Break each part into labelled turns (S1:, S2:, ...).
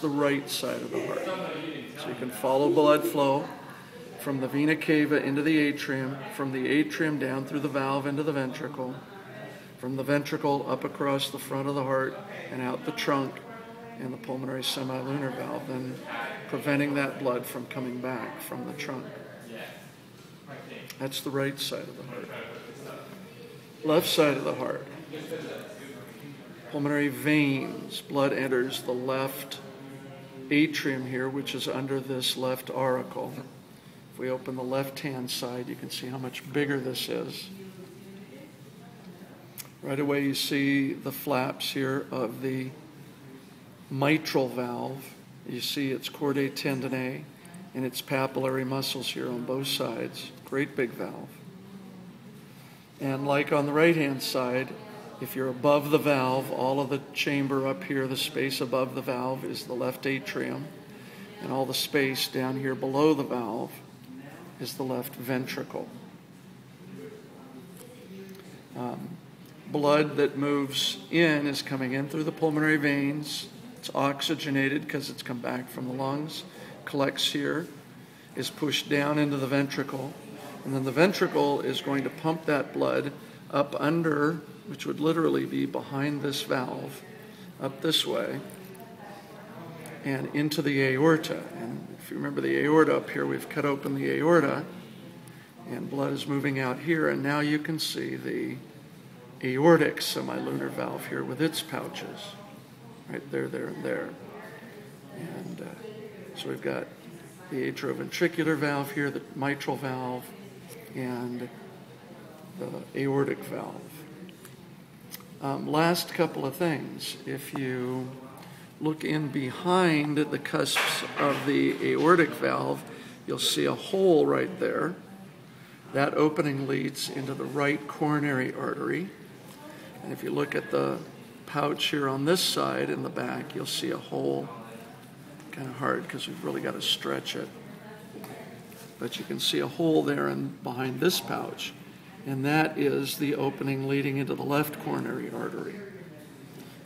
S1: the right side of the heart. So you can follow blood flow from the vena cava into the atrium, from the atrium down through the valve into the ventricle, from the ventricle up across the front of the heart and out the trunk and the pulmonary semilunar valve, then preventing that blood from coming back from the trunk. That's the right side of the heart. Left side of the heart. Pulmonary veins. Blood enters the left atrium here, which is under this left auricle. If we open the left-hand side, you can see how much bigger this is. Right away you see the flaps here of the mitral valve. You see its chordae tendineae and its papillary muscles here on both sides. Great big valve. And like on the right-hand side, if you're above the valve, all of the chamber up here, the space above the valve is the left atrium, and all the space down here below the valve is the left ventricle. Blood that moves in is coming in through the pulmonary veins. It's oxygenated because it's come back from the lungs, collects here, is pushed down into the ventricle, and then the ventricle is going to pump that blood up under, which would literally be behind this valve, up this way, and into the aorta. And if you remember the aorta up here, we've cut open the aorta, and blood is moving out here, and now you can see the aortic semilunar valve here with its pouches, right there, there, and there. And so we've got the atrioventricular valve here, the mitral valve, and the aortic valve. Last couple of things. If you look in behind the cusps of the aortic valve, you'll see a hole right there. That opening leads into the right coronary artery. And if you look at the pouch here on this side in the back, you'll see a hole. Kind of hard because we've really got to stretch it. But you can see a hole there and behind this pouch. And that is the opening leading into the left coronary artery.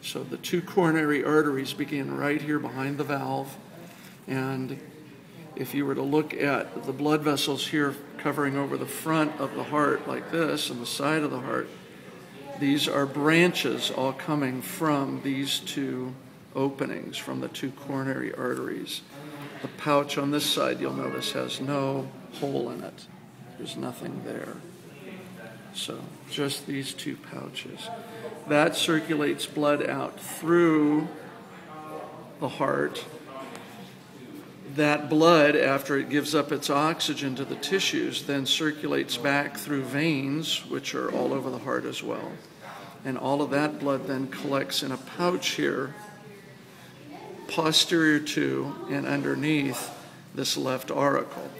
S1: So the two coronary arteries begin right here behind the valve. And if you were to look at the blood vessels here covering over the front of the heart like this and the side of the heart, these are branches all coming from these two openings, from the two coronary arteries. The pouch on this side, you'll notice, has no hole in it. There's nothing there. So just these two pouches. That circulates blood out through the heart. That blood, after it gives up its oxygen to the tissues, then circulates back through veins, which are all over the heart as well. And all of that blood then collects in a pouch here, posterior to and underneath this left auricle.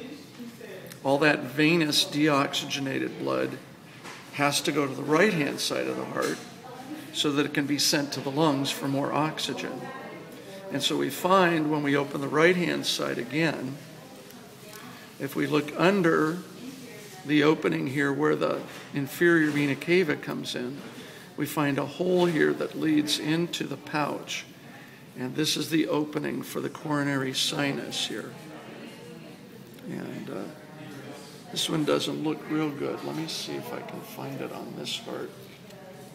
S1: All that venous deoxygenated blood has to go to the right-hand side of the heart so that it can be sent to the lungs for more oxygen. And so we find when we open the right-hand side again, if we look under the opening here where the inferior vena cava comes in, we find a hole here that leads into the pouch. And this is the opening for the coronary sinus here. And this one doesn't look real good. Let me see if I can find it on this heart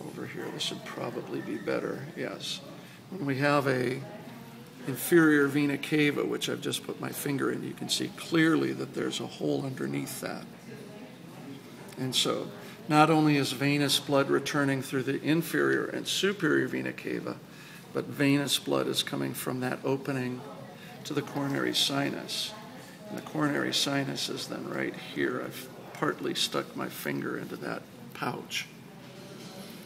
S1: over here. This would probably be better. Yes. When we have a inferior vena cava, which I've just put my finger in, you can see clearly that there's a hole underneath that. And so not only is venous blood returning through the inferior and superior vena cava, but venous blood is coming from that opening to the coronary sinus. And the coronary sinus is then right here. I've partly stuck my finger into that pouch.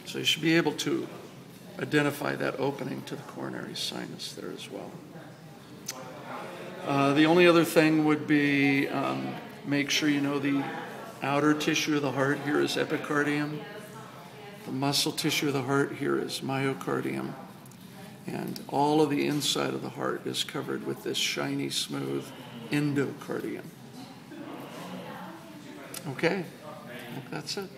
S1: So you should be able to identify that opening to the coronary sinus there as well. The only other thing would be make sure you know the outer tissue of the heart here is epicardium. The muscle tissue of the heart here is myocardium. And all of the inside of the heart is covered with this shiny, smooth endocardium. Okay, I think that's it.